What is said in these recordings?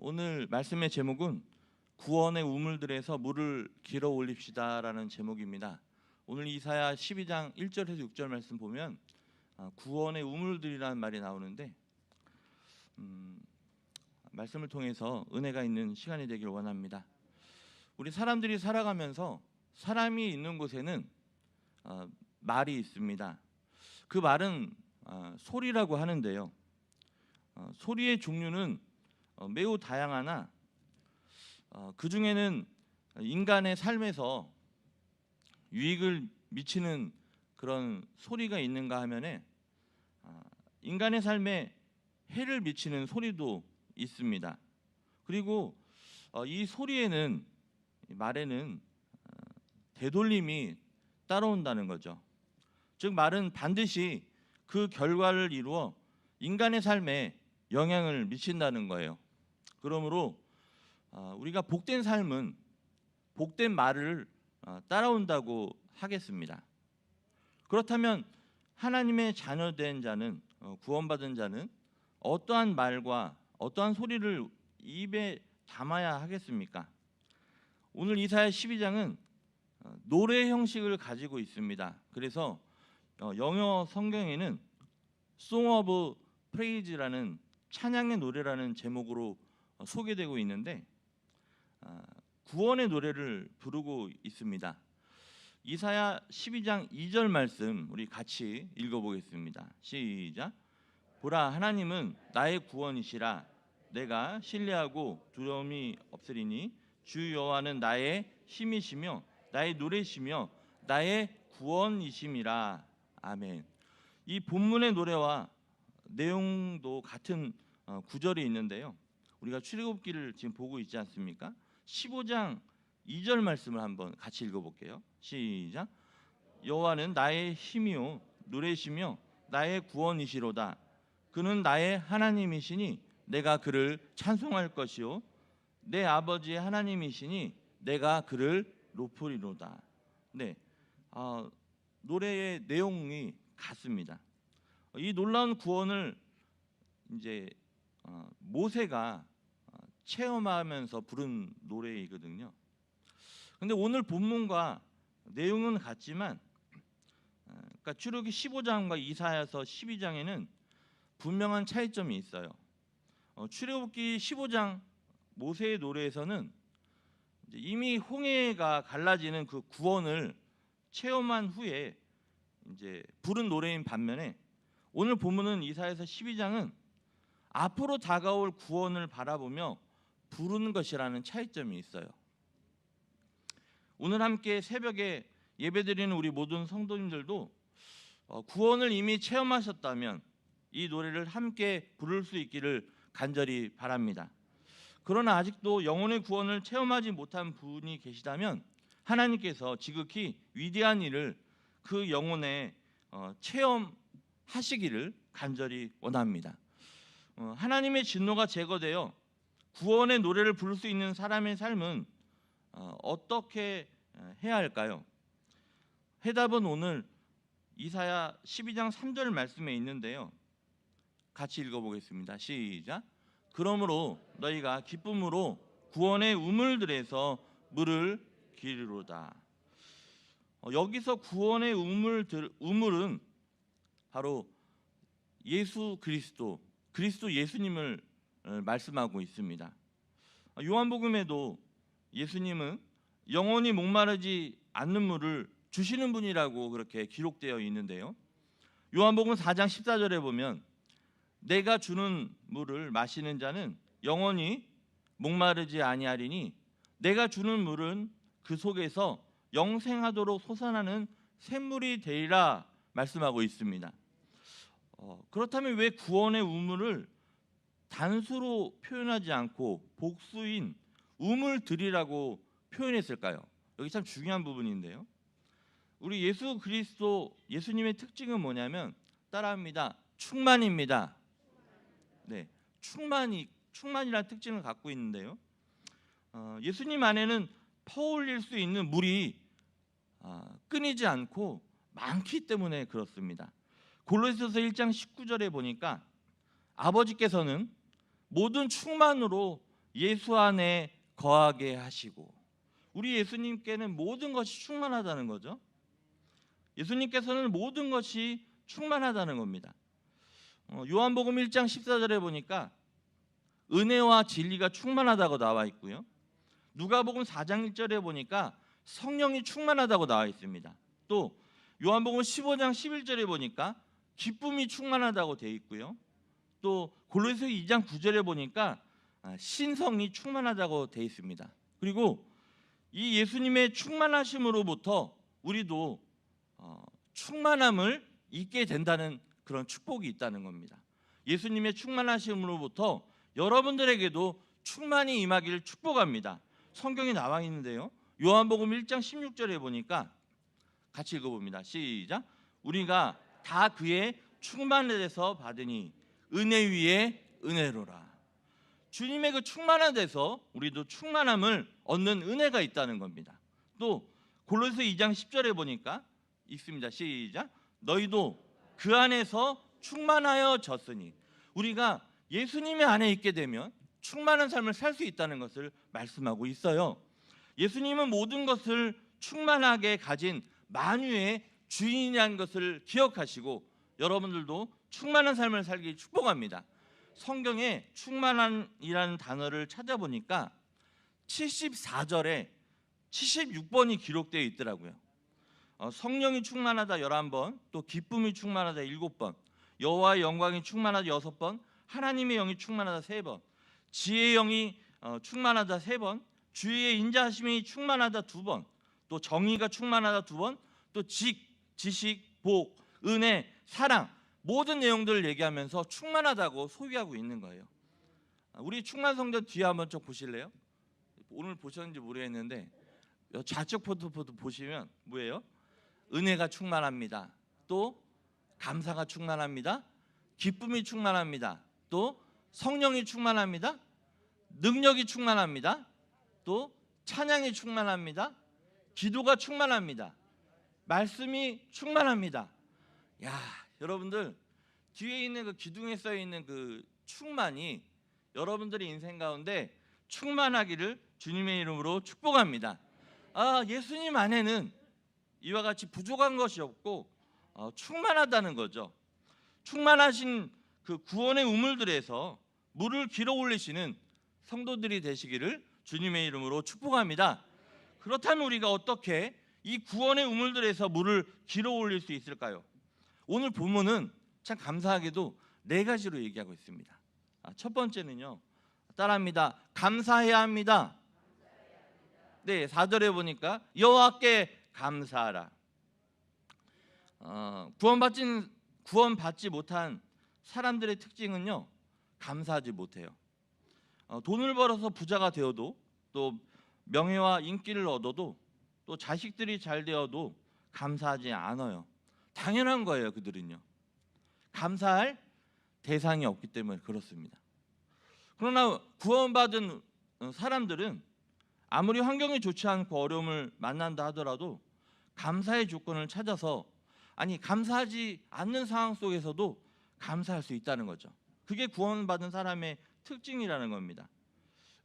오늘 말씀의 제목은 구원의 우물들에서 물을 길어 올립시다라는 제목입니다. 오늘 이사야 12장 1절에서 6절 말씀 보면 구원의 우물들이라는 말이 나오는데 말씀을 통해서 은혜가 있는 시간이 되길 원합니다. 우리 사람들이 살아가면서 사람이 있는 곳에는 말이 있습니다. 그 말은 소리라고 하는데요. 소리의 종류는 매우 다양하나 그 중에는 인간의 삶에서 유익을 미치는 그런 소리가 있는가 하면은 인간의 삶에 해를 미치는 소리도 있습니다. 그리고 이 소리에는, 말에는 되돌림이 따라온다는 거죠. 즉 말은 반드시 그 결과를 이루어 인간의 삶에 영향을 미친다는 거예요. 그러므로 우리가 복된 삶은 복된 말을 따라온다고 하겠습니다. 그렇다면 하나님의 자녀된 자는, 구원받은 자는 어떠한 말과 어떠한 소리를 입에 담아야 하겠습니까? 오늘 이사야 12장은 노래 형식을 가지고 있습니다. 그래서 영어 성경에는 Song of Praise라는 찬양의 노래라는 제목으로 소개되고 있는데 구원의 노래를 부르고 있습니다. 이사야 12장 2절 말씀 우리 같이 읽어보겠습니다. 시작. 보라, 하나님은 나의 구원이시라. 내가 신뢰하고 두려움이 없으리니 주 여호와는 나의 힘이시며 나의 노래시며 나의 구원이심이라. 아멘. 이 본문의 노래와 내용도 같은 구절이 있는데요. 우리가 출애굽기를 지금 보고 있지 않습니까? 15장 2절 말씀을 한번 같이 읽어볼게요. 시작. 여호와는 나의 힘이요 노래시며 나의 구원이시로다. 그는 나의 하나님이시니 내가 그를 찬송할 것이요 내 아버지의 하나님이시니 내가 그를 높으리로다. 네, 노래의 내용이 같습니다. 이 놀라운 구원을 이제 모세가 체험하면서 부른 노래이거든요. 근데 오늘 본문과 내용은 같지만 그러니까 출애굽기 15장과 이사야서 12장에는 분명한 차이점이 있어요. 출애굽기 15장 모세의 노래에서는 이미 홍해가 갈라지는 그 구원을 체험한 후에 이제 부른 노래인 반면에 오늘 본문은 이사야서 12장은 앞으로 다가올 구원을 바라보며 부르는 것이라는 차이점이 있어요. 오늘 함께 새벽에 예배드리는 우리 모든 성도님들도 구원을 이미 체험하셨다면 이 노래를 함께 부를 수 있기를 간절히 바랍니다. 그러나 아직도 영혼의 구원을 체험하지 못한 분이 계시다면 하나님께서 지극히 위대한 일을 그 영혼에 체험하시기를 간절히 원합니다. 하나님의 진노가 제거되어 구원의 노래를 부를 수 있는 사람의 삶은 어떻게 해야 할까요? 해답은 오늘 이사야 12장 3절 말씀에 있는데요. 같이 읽어보겠습니다. 시작. 그러므로 너희가 기쁨으로 구원의 우물들에서 물을 기르로다. 여기서 구원의 우물은 바로 예수 그리스도 예수님을 말씀하고 있습니다. 요한복음에도 예수님은 영원히 목마르지 않는 물을 주시는 분이라고 그렇게 기록되어 있는데요. 요한복음 4장 14절에 보면 내가 주는 물을 마시는 자는 영원히 목마르지 아니하리니 내가 주는 물은 그 속에서 영생하도록 솟아나는 샘물이 되리라 말씀하고 있습니다. 그렇다면 왜 구원의 우물을 단수로 표현하지 않고 복수인 우물들이라고 표현했을까요? 여기 참 중요한 부분인데요. 우리 예수 그리스도 예수님의 특징은 뭐냐면 따라합니다. 충만입니다. 네, 충만이라는 특징을 갖고 있는데요. 예수님 안에는 퍼올릴 수 있는 물이 끊이지 않고 많기 때문에 그렇습니다. 골로새서 1장 19절에 보니까 아버지께서는 모든 충만으로 예수 안에 거하게 하시고, 우리 예수님께는 모든 것이 충만하다는 거죠. 예수님께서는 모든 것이 충만하다는 겁니다. 요한복음 1장 14절에 보니까 은혜와 진리가 충만하다고 나와 있고요. 누가복음 4장 1절에 보니까 성령이 충만하다고 나와 있습니다. 또 요한복음 15장 11절에 보니까 기쁨이 충만하다고 되어 있고요. 또 골로새 2장 9절에 보니까 신성이 충만하다고 되어 있습니다. 그리고 이 예수님의 충만하심으로부터 우리도 충만함을 잊게 된다는 그런 축복이 있다는 겁니다. 예수님의 충만하심으로부터 여러분들에게도 충만히 임하기를 축복합니다. 성경에 나와 있는데요. 요한복음 1장 16절에 보니까 같이 읽어봅니다. 시작. 우리가 다 그의 충만에서 받으니 은혜 위에 은혜로라. 주님의 그 충만한 데서 우리도 충만함을 얻는 은혜가 있다는 겁니다. 또 골로새 2장 10절에 보니까 있습니다. 시작. 너희도 그 안에서 충만하여졌으니, 우리가 예수님의 안에 있게 되면 충만한 삶을 살 수 있다는 것을 말씀하고 있어요. 예수님은 모든 것을 충만하게 가진 만유의 주인이라는 것을 기억하시고 여러분들도 충만한 삶을 살기 축복합니다. 성경에 충만한이라는 단어를 찾아보니까 74절에 76번이 기록되어 있더라고요. 성령이 충만하다 11번, 또 기쁨이 충만하다 7번, 여호와의 영광이 충만하다 6번, 하나님의 영이 충만하다 3번, 지혜의 영이 충만하다 3번, 주의 인자하심이 충만하다 2번, 또 정의가 충만하다 2번, 또 지식, 복, 은혜, 사랑, 모든 내용들을 얘기하면서 충만하다고 소개하고 있는 거예요. 우리 충만 성전 뒤에 한번 좀 보실래요? 오늘 보셨는지 모르겠는데 좌측 포토 보시면 뭐예요? 은혜가 충만합니다. 또 감사가 충만합니다. 기쁨이 충만합니다. 또 성령이 충만합니다. 능력이 충만합니다. 또 찬양이 충만합니다. 기도가 충만합니다. 말씀이 충만합니다. 야, 여러분들 뒤에 있는 그 기둥에 써 있는 그 충만이 여러분들의 인생 가운데 충만하기를 주님의 이름으로 축복합니다. 예수님 안에는 이와 같이 부족한 것이 없고 충만하다는 거죠. 충만하신 그 구원의 우물들에서 물을 길어 올리시는 성도들이 되시기를 주님의 이름으로 축복합니다. 그렇다면 우리가 어떻게 이 구원의 우물들에서 물을 길어 올릴 수 있을까요? 오늘 본문은 참 감사하게도 4가지로 얘기하고 있습니다. 첫 번째는요, 따라합니다. 감사해야 합니다. 네, 4절에 보니까 여호와께 감사하라. 구원받지 못한 사람들의 특징은요, 감사하지 못해요. 돈을 벌어서 부자가 되어도, 또 명예와 인기를 얻어도, 또 자식들이 잘 되어도 감사하지 않아요. 당연한 거예요. 그들은요, 감사할 대상이 없기 때문에 그렇습니다. 그러나 구원받은 사람들은 아무리 환경이 좋지 않고 어려움을 만난다 하더라도 감사의 조건을 찾아서, 감사하지 않는 상황 속에서도 감사할 수 있다는 거죠. 그게 구원받은 사람의 특징이라는 겁니다.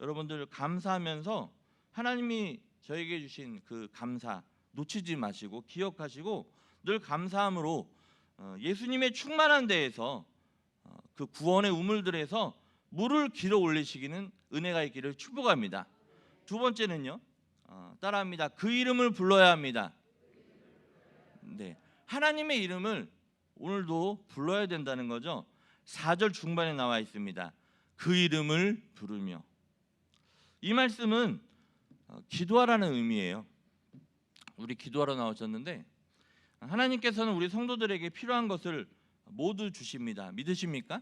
여러분들 감사하면서 하나님이 저에게 주신 그 감사 놓치지 마시고 기억하시고 늘 감사함으로 예수님의 충만한 데에서 그 구원의 우물들에서 물을 길어 올리시기는 은혜가 있기를 축복합니다. 두 번째는요, 따라합니다. 그 이름을 불러야 합니다. 네, 하나님의 이름을 오늘도 불러야 된다는 거죠. 4절 중반에 나와 있습니다. 그 이름을 부르며. 이 말씀은 기도하라는 의미예요. 우리 기도하러 나오셨는데 하나님께서는 우리 성도들에게 필요한 것을 모두 주십니다. 믿으십니까?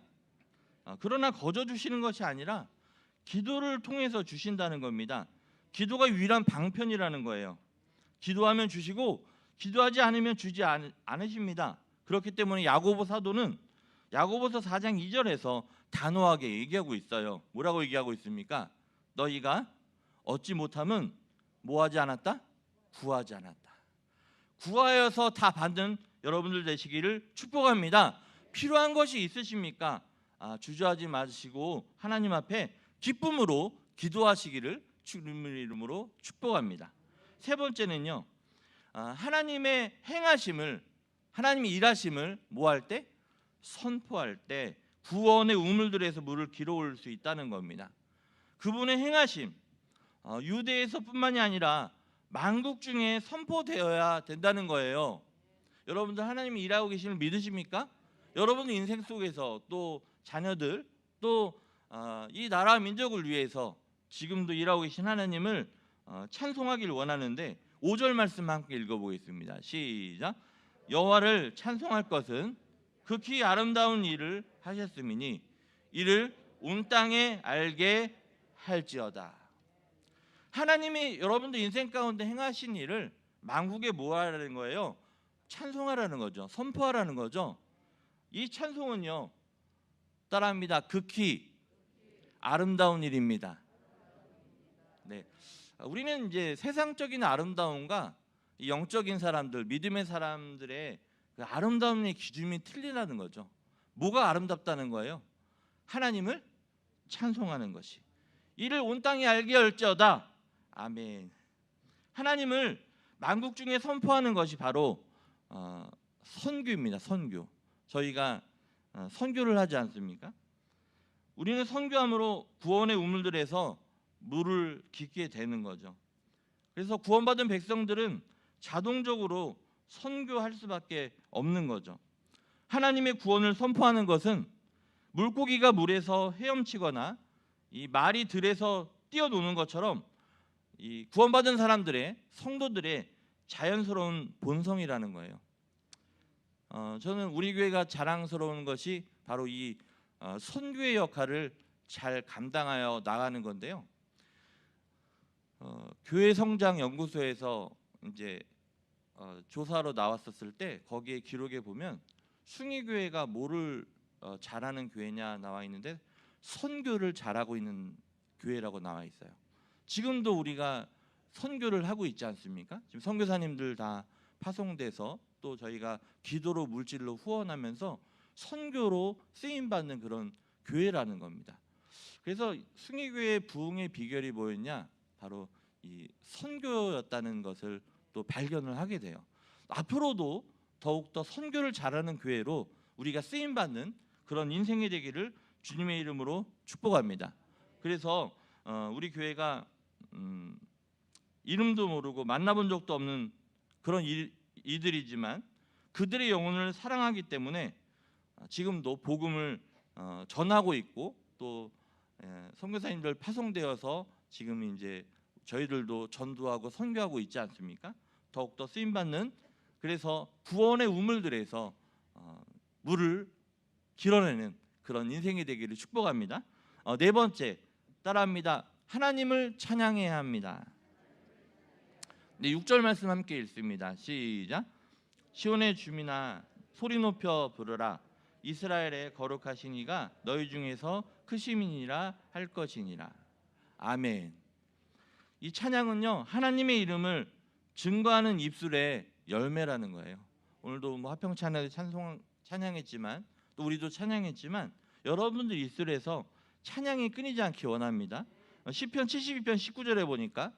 그러나 거저 주시는 것이 아니라 기도를 통해서 주신다는 겁니다. 기도가 유일한 방편이라는 거예요. 기도하면 주시고 기도하지 않으면 주지 않으십니다. 그렇기 때문에 야고보 사도는 야고보서 4장 2절에서 단호하게 얘기하고 있어요. 뭐라고 얘기하고 있습니까? 너희가 얻지 못함은 뭐하지 않았다? 구하지 않았다. 구하여서 다 받는 여러분들 되시기를 축복합니다. 필요한 것이 있으십니까? 주저하지 마시고 하나님 앞에 기쁨으로 기도하시기를 주님의 이름으로 축복합니다. 세 번째는요, 하나님의 행하심을, 하나님의 일하심을 뭐 할 때? 선포할 때 구원의 우물들에서 물을 길어올 수 있다는 겁니다. 그분의 행하심, 유대에서뿐만이 아니라 만국 중에 선포되어야 된다는 거예요. 여러분들 하나님이 일하고 계심을 믿으십니까? 여러분의 인생 속에서 또 자녀들, 또 이 나라와 민족을 위해서 지금도 일하고 계신 하나님을 찬송하길 원하는데 5절 말씀 함께 읽어보겠습니다. 시작. 여호와를 찬송할 것은 극히 아름다운 일을 하셨음이니 이를 온 땅에 알게 할지어다. 하나님이 여러분들 인생 가운데 행하신 일을 만국에 모아라는 거예요. 찬송하라는 거죠. 선포하라는 거죠. 이 찬송은요, 따라합니다. 극히 아름다운 일입니다. 네, 우리는 이제 세상적인 아름다움과 영적인 사람들, 믿음의 사람들의 그 아름다움의 기준이 틀리다는 거죠. 뭐가 아름답다는 거예요? 하나님을 찬송하는 것이. 이를 온 땅에 알게 할지어다. 아멘. 하나님을 만국 중에 선포하는 것이 바로 선교입니다. 선교. 저희가 선교를 하지 않습니까? 우리는 선교함으로 구원의 우물들에서 물을 깊게 되는 거죠. 그래서 구원받은 백성들은 자동적으로 선교할 수밖에 없는 거죠. 하나님의 구원을 선포하는 것은 물고기가 물에서 헤엄치거나 이 말이 들에서 뛰어노는 것처럼 이 구원받은 사람들의, 성도들의 자연스러운 본성이라는 거예요. 저는 우리 교회가 자랑스러운 것이 바로 이 선교의 역할을 잘 감당하여 나가는 건데요. 교회 성장 연구소에서 이제 조사로 나왔었을 때 거기에 기록에 보면 숭의교회가 뭐를 잘하는 교회냐 나와 있는데 선교를 잘하고 있는 교회라고 나와 있어요. 지금도 우리가 선교를 하고 있지 않습니까? 지금 선교사님들 다 파송돼서 또 저희가 기도로 물질로 후원하면서 선교로 쓰임 받는 그런 교회라는 겁니다. 그래서 숭의교회의 부흥의 비결이 뭐였냐? 바로 이 선교였다는 것을 또 발견을 하게 돼요. 앞으로도 더욱더 선교를 잘하는 교회로 우리가 쓰임 받는 그런 인생이 되기를 주님의 이름으로 축복합니다. 그래서 우리 교회가 이름도 모르고 만나본 적도 없는 그런 이들이지만 그들의 영혼을 사랑하기 때문에 지금도 복음을 전하고 있고 또 선교사님들 파송되어서 지금 이제 저희들도 전도하고 선교하고 있지 않습니까? 더욱더 쓰임받는, 그래서 구원의 우물들에서 물을 길어내는 그런 인생이 되기를 축복합니다. 네 번째, 따라합니다. 하나님을 찬양해야 합니다. 네, 6절 말씀 함께 읽습니다. 시작. 시온의 주민아 소리 높여 부르라. 이스라엘의 거룩하신 이가 너희 중에서 크심이니라 할 것이니라. 아멘. 이 찬양은요, 하나님의 이름을 증거하는 입술의 열매라는 거예요. 오늘도 뭐 화평 찬양에 찬양했지만 또 우리도 찬양했지만 여러분들 입술에서 찬양이 끊이지 않기 원합니다. 시편 72편 19절에 보니까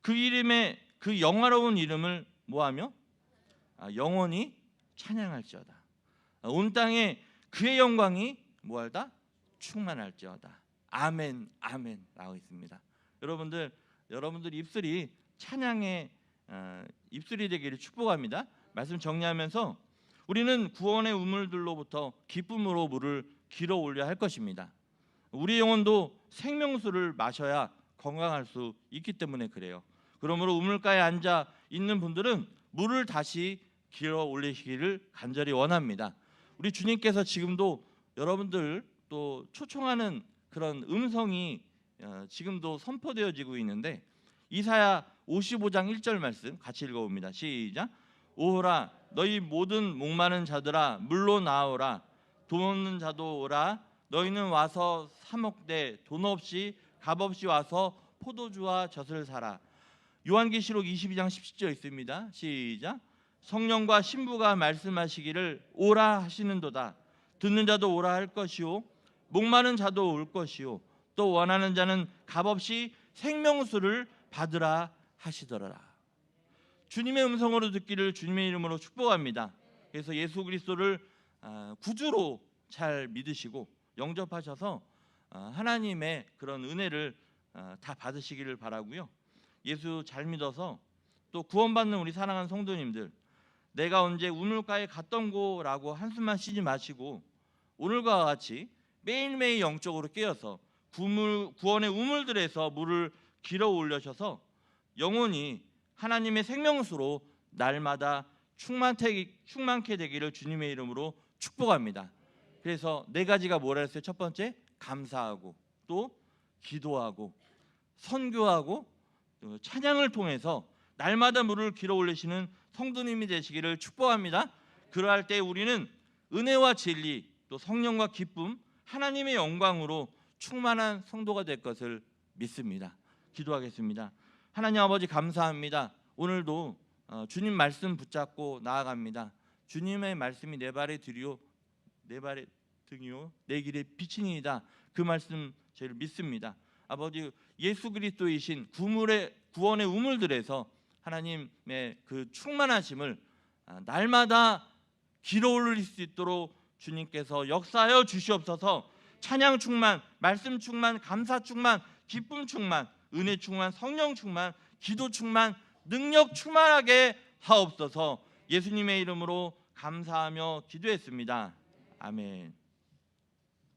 그 이름의 그 영화로운 이름을 뭐하며 영원히 찬양할지어다. 온 땅에 그의 영광이 뭐하다? 충만할지어다. 아멘, 아멘 라고 있습니다. 여러분들 입술이 찬양의 입술이 되기를 축복합니다. 말씀 정리하면서 우리는 구원의 우물들로부터 기쁨으로 물을 길어 올려야 할 것입니다. 우리 영혼도 생명수를 마셔야 건강할 수 있기 때문에 그래요. 그러므로 우물가에 앉아 있는 분들은 물을 다시 길어 올리시기를 간절히 원합니다. 우리 주님께서 지금도 여러분들 또 초청하는 그런 음성이 지금도 선포되어지고 있는데 이사야 55장 1절 말씀 같이 읽어봅니다. 시작. 오호라 너희 모든 목마른 자들아 물로 나오라. 돈 없는 자도 오라. 너희는 와서 사 먹되 돈 없이 값 없이 와서 포도주와 젖을 사라. 요한계시록 22장 17절 있습니다. 시작. 성령과 신부가 말씀하시기를 오라 하시는도다. 듣는 자도 오라 할 것이요 목마른 자도 올 것이요 또 원하는 자는 값없이 생명수를 받으라 하시더라. 주님의 음성으로 듣기를 주님의 이름으로 축복합니다. 그래서 예수 그리스도를 구주로 잘 믿으시고 영접하셔서 하나님의 그런 은혜를 다 받으시기를 바라고요. 예수 잘 믿어서 또 구원받는 우리 사랑하는 성도님들, 내가 언제 우물가에 갔던고라고 한숨만 쉬지 마시고 오늘과 같이 매일매일 영적으로 깨어서 구원의 우물들에서 물을 길어 올려셔서 영혼이 하나님의 생명수로 날마다 충만케 되기를 주님의 이름으로 축복합니다. 그래서 네 가지가 뭐라 했어요? 첫 번째, 감사하고, 또 기도하고, 선교하고, 또 찬양을 통해서 날마다 물을 길어 올리시는 성도님이 되시기를 축복합니다. 그러할 때 우리는 은혜와 진리, 또 성령과 기쁨, 하나님의 영광으로 충만한 성도가 될 것을 믿습니다. 기도하겠습니다. 하나님 아버지, 감사합니다. 오늘도 주님 말씀 붙잡고 나아갑니다. 주님의 말씀이 내 발의 들이요 내 발의 등이요 내 길의 빛이니이다. 그 말씀 저희를 믿습니다. 아버지, 예수 그리스도이신 구원의 우물들에서 하나님의 그 충만하심을 날마다 길어 올릴 수 있도록 주님께서 역사하여 주시옵소서. 찬양 충만, 말씀 충만, 감사 충만, 기쁨 충만, 은혜 충만, 성령 충만, 기도 충만, 능력 충만하게 하옵소서. 예수님의 이름으로 감사하며 기도했습니다. 아멘.